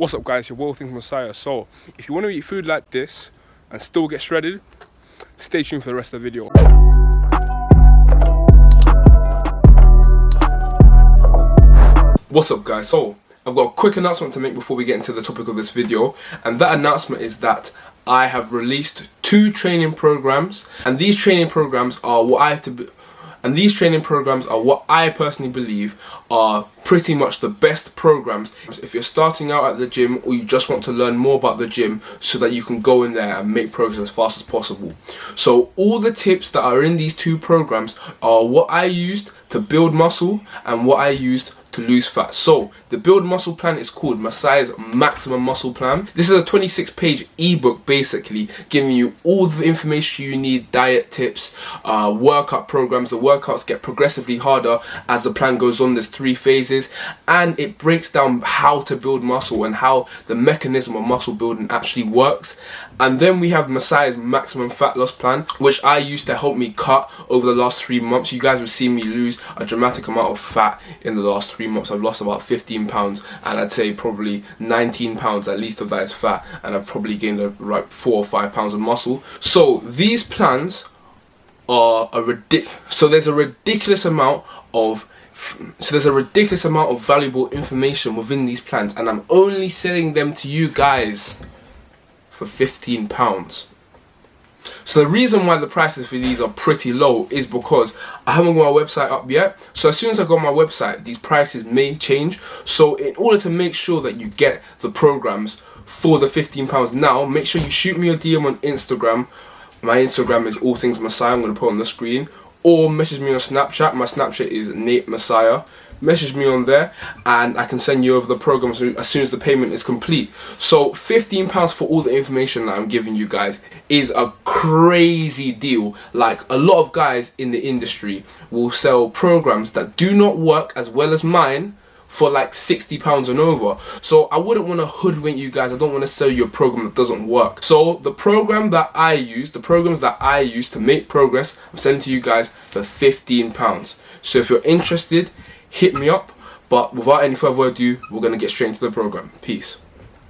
What's up guys, your Will Things Messiah. So, if you want to eat food like this and still get shredded, stay tuned for the rest of the video. What's up guys, so I've got a quick announcement to make before we get into the topic of this video, and that announcement is that I have released 2 training programs, and these training programs are what I personally believe are pretty much the best programs if you're starting out at the gym or you just want to learn more about the gym so that you can go in there and make progress as fast as possible. So all the tips that are in these 2 programs are what I used to build muscle and what I used to lose fat. So the build muscle plan is called Messiah's Maximum Muscle Plan. This is a 26-page ebook basically giving you all the information you need, diet tips, workout programs. The workouts get progressively harder as the plan goes on. There's 3 phases, and it breaks down how to build muscle and how the mechanism of muscle building actually works. And then we have Messiah's Maximum Fat Loss Plan, which I used to help me cut over the last 3 months. You guys have seen me lose a dramatic amount of fat in the last 3 months. I've lost about 15 pounds, and I'd say probably 19 pounds at least of that is fat, and I've probably gained like 4 or 5 pounds of muscle. So these plans are there's a ridiculous amount of valuable information within these plans, and I'm only selling them to you guys for £15. So the reason why the prices for these are pretty low is because I haven't got my website up yet. So as soon as I got my website, these prices may change. So in order to make sure that you get the programs for the £15 now, make sure you shoot me a DM on Instagram. My Instagram is All Things Messiah. I'm going to put it on the screen. Or message me on Snapchat. My Snapchat is Nate Messiah. Message me on there and I can send you over the programs as soon as the payment is complete. So £15 for all the information that I'm giving you guys is a crazy deal. Like, a lot of guys in the industry will sell programs that do not work as well as mine for like £60 and over. So I wouldn't want to hoodwink you guys. I don't want to sell you a program that doesn't work. So the programs that I use to make progress, I'm selling to you guys for £15. So if you're interested, hit me up. But without any further ado, we're going to get straight into the program. Peace.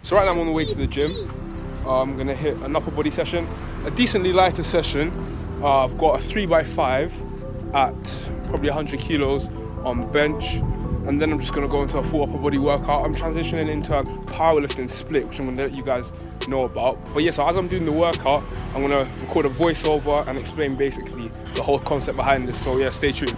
So right now I'm on the way to the gym. I'm going to hit an upper body session, a decently lighter session. I've got a 3x5 at probably 100 kilos on bench, and then I'm just going to go into a full upper body workout. I'm transitioning into a powerlifting split, which I'm going to let you guys know about. But yeah, so as I'm doing the workout, I'm going to record a voiceover and explain basically the whole concept behind this. So yeah, stay tuned.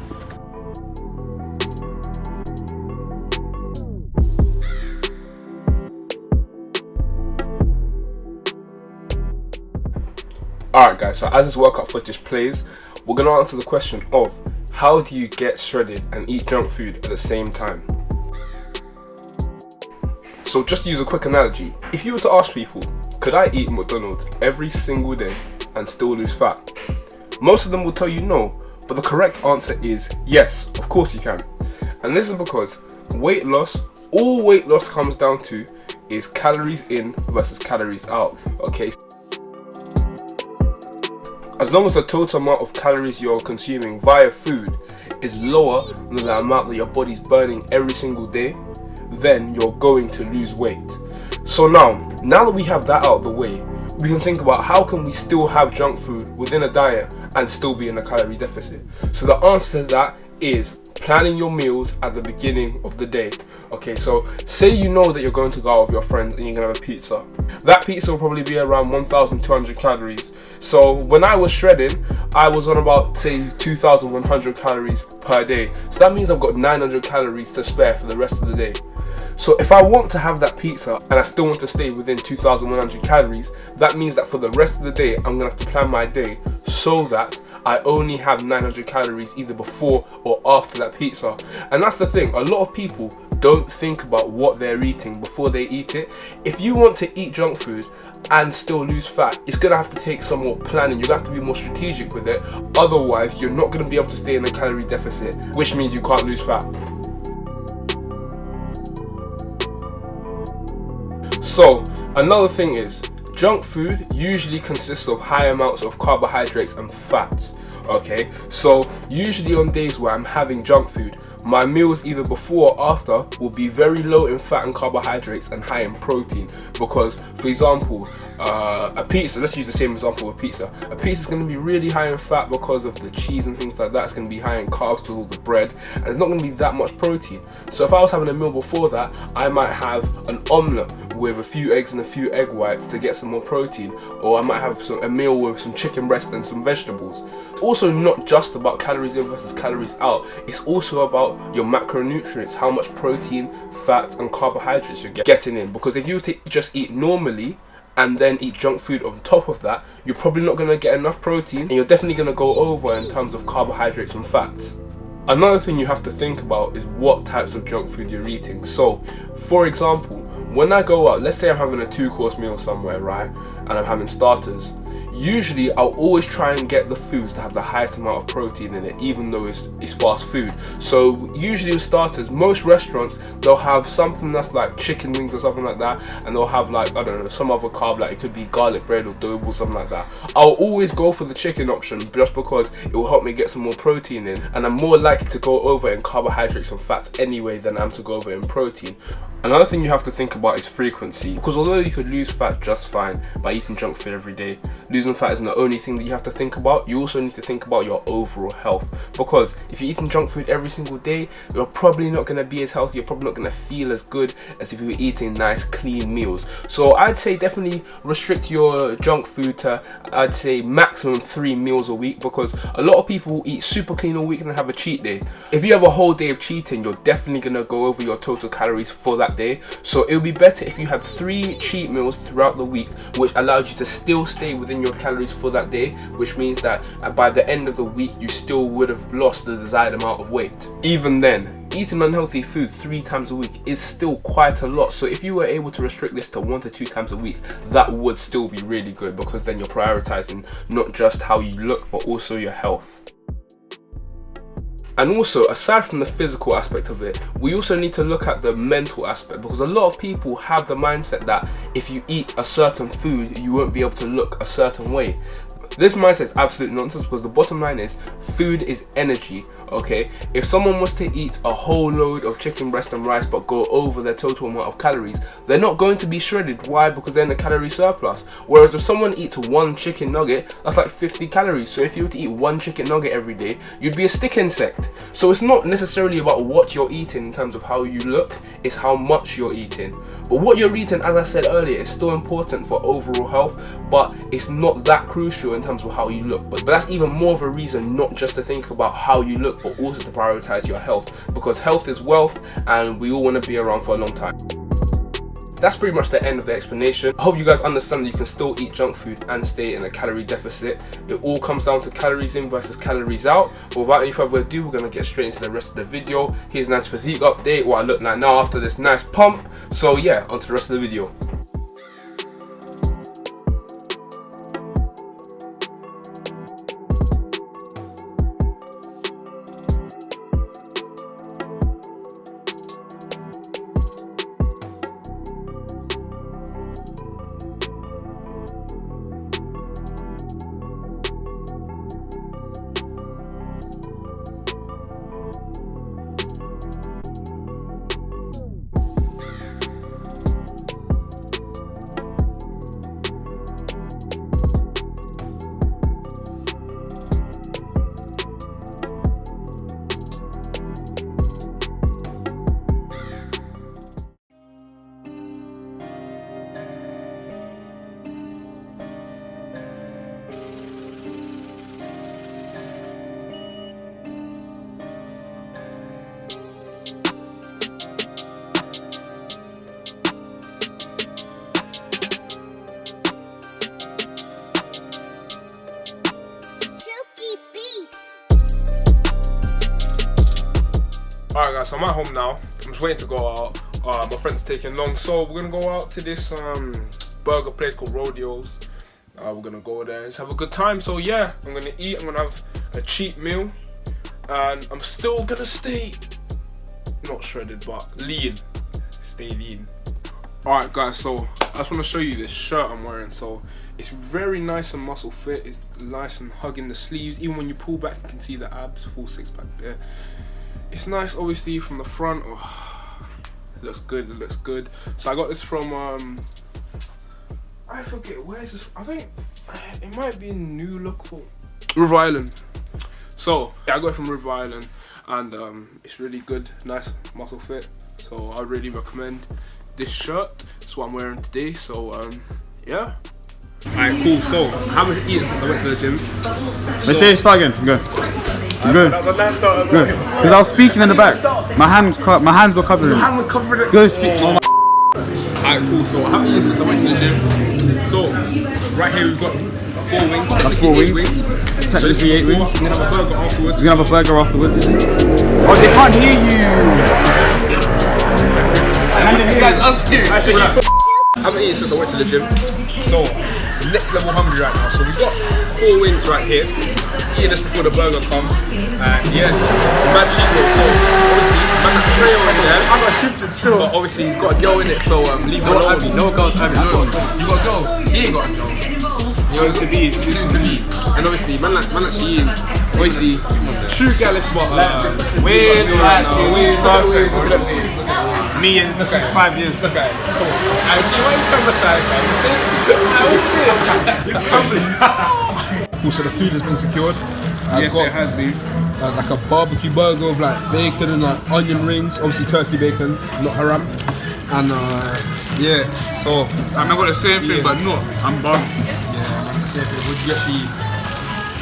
Alright guys, so as this workout footage plays, we're going to answer the question of how do you get shredded and eat junk food at the same time? So just to use a quick analogy, if you were to ask people, could I eat McDonald's every single day and still lose fat? Most of them will tell you no, but the correct answer is yes, of course you can. And this is because weight loss, all weight loss comes down to is calories in versus calories out, okay? As long as the total amount of calories you're consuming via food is lower than the amount that your body's burning every single day, then you're going to lose weight. So now that we have that out of the way, we can think about how can we still have junk food within a diet and still be in a calorie deficit. So the answer to that is planning your meals at the beginning of the day. Okay, so say you know that you're going to go out with your friends and you're going to have a pizza. That pizza will probably be around 1,200 calories. So when I was shredding, I was on about, say, 2,100 calories per day. So that means I've got 900 calories to spare for the rest of the day. So if I want to have that pizza and I still want to stay within 2,100 calories, that means that for the rest of the day, I'm going to have to plan my day so that I only have 900 calories either before or after that pizza. And that's the thing, a lot of people don't think about what they're eating before they eat it. If you want to eat junk food and still lose fat, it's going to have to take some more planning. You're going to have to be more strategic with it. Otherwise, you're not going to be able to stay in a calorie deficit, which means you can't lose fat. So, another thing is, junk food usually consists of high amounts of carbohydrates and fats. Okay, so usually on days where I'm having junk food, my meals either before or after will be very low in fat and carbohydrates and high in protein. Because, for example, a pizza, let's use the same example with pizza. A pizza is going to be really high in fat because of the cheese and things like that. It's going to be high in carbs to all the bread, and it's not going to be that much protein. So if I was having a meal before that, I might have an omelette with a few eggs and a few egg whites to get some more protein, or I might have a meal with some chicken breast and some vegetables. It's also not just about calories in versus calories out, it's also about your macronutrients, how much protein, fat and carbohydrates you're getting in. Because if you were to just eat normally and then eat junk food on top of that, you're probably not going to get enough protein, and you're definitely going to go over in terms of carbohydrates and fats. Another thing you have to think about is what types of junk food you're eating. So, for example, when I go out, let's say I'm having a 2-course meal somewhere, right, and I'm having starters, usually I'll always try and get the foods that have the highest amount of protein in it, even though it's fast food. So usually with starters, most restaurants, they'll have something that's like chicken wings or something like that, and they'll have, like, I don't know, some other carb, like it could be garlic bread or dough or something like that. I'll always go for the chicken option just because it will help me get some more protein in, and I'm more likely to go over in carbohydrates and fats anyway than I am to go over in protein. Another thing you have to think about is frequency, because although you could lose fat just fine by eating junk food every day, losing fat isn't the only thing that you have to think about. You also need to think about your overall health, because if you're eating junk food every single day, you're probably not going to be as healthy, you're probably not going to feel as good as if you were eating nice clean meals. So I'd say definitely restrict your junk food to, I'd say, maximum 3 meals a week, because a lot of people eat super clean all week and then have a cheat day. If you have a whole day of cheating, you're definitely going to go over your total calories for that day. So it would be better if you had 3 cheat meals throughout the week, which allows you to still stay within your calories for that day, which means that by the end of the week you still would have lost the desired amount of weight. Even then, eating unhealthy food 3 times a week is still quite a lot. So if you were able to restrict this to 1 to 2 times a week, that would still be really good, because then you're prioritizing not just how you look but also your health. And also, aside from the physical aspect of it, we also need to look at the mental aspect, because a lot of people have the mindset that if you eat a certain food, you won't be able to look a certain way. This mindset is absolute nonsense, because the bottom line is food is energy, okay? If someone was to eat a whole load of chicken breast and rice but go over their total amount of calories, they're not going to be shredded. Why? Because they're in a calorie surplus. Whereas if someone eats 1 chicken nugget, that's like 50 calories. So if you were to eat 1 chicken nugget every day, you'd be a stick insect. So it's not necessarily about what you're eating in terms of how you look, it's how much you're eating. But what you're eating, as I said earlier, is still important for overall health, but it's not that crucial in terms of how you look. But that's even more of a reason not just to think about how you look, but also to prioritize your health, because health is wealth and we all want to be around for a long time. That's pretty much the end of the explanation. I hope you guys understand that you can still eat junk food and stay in a calorie deficit. It all comes down to calories in versus calories out. But without any further ado, we're going to get straight into the rest of the video. Here's a nice physique update, what I look like now after this nice pump. So yeah, on to the rest of the video. Alright guys, so I'm at home now. I'm just waiting to go out. My friend's taking long, so we're gonna go out to this burger place called Rodeo's. We're gonna go there and just have a good time. So yeah, I'm gonna eat, I'm gonna have a cheap meal, and I'm still gonna stay not shredded but lean. Stay lean. Alright guys, so I just want to show you this shirt I'm wearing. So it's very nice and muscle fit, it's nice and hugging the sleeves. Even when you pull back you can see the abs, full 6-pack there. it's nice, obviously, from the front. Oh, it looks good. It looks good. So I got this from I forget where is this. I think it might be New Look or River Island. So yeah, I got it from River Island, and it's really good, nice muscle fit. So I really recommend this shirt. It's what I'm wearing today. So yeah. Alright, cool. So I haven't eaten since I went to the gym. Let's say start again. Go. Go. Because I was speaking in the back. My hands were covering. Your hand was covering it. Go speak. Alright, cool. So I haven't eaten since I went to the gym. So right here we've got 4 wings. That's 4 wings. Technically 8 wings. We're gonna have a burger afterwards. We're gonna have a burger afterwards. Oh, they can't hear you. You guys are unscary. I haven't eaten since I went to the gym. So next level hungry right now. So we've got 4 wings right here. Eating this before the burger comes. Yeah, mad cheap meal. So obviously, man, that tray over there. I got shifted still. But obviously he's got a girl in it, so leave him alone. No girls having. No, you got a girl. He ain't got a girl. Soon to be. And obviously, man like Shein. Obviously, true gal is what. Weird. Weird. Me in 5 years. Look at it. Come on. Actually, why you come aside, Cool, so the food has been secured. Yes, it has been. Like a barbecue burger with like bacon and like onion rings, obviously turkey bacon, not haram. And yeah, so I got the same thing, but no, I'm barbecue. yeah, man, the same thing. Would you actually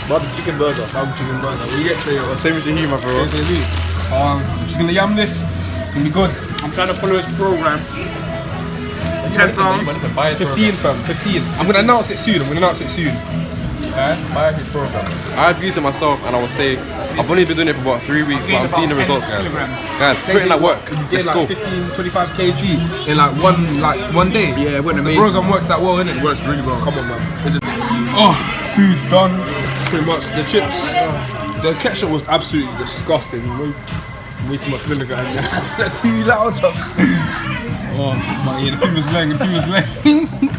Barbecue chicken burger. barbecue chicken burger? Will you get to Same as your humor, bro. just gonna yum this. It's gonna be good. I'm trying to follow his program. 10 pounds. 15 fam, 15. I'm gonna announce it soon. Buy his program. I've used it myself, and I would say I've only been doing it for about 3 weeks, but I'm seeing the results, guys. Guys, put in that work. Let's Like go. 15, 25 kg in like one day. Yeah, it went amazing. The program works that well, innit? It works really well. Come on, man. Oh, food done. Pretty much. The chips, the ketchup was absolutely disgusting. Way too much vinegar in there. Too loud. Oh, but yeah, the food was laying.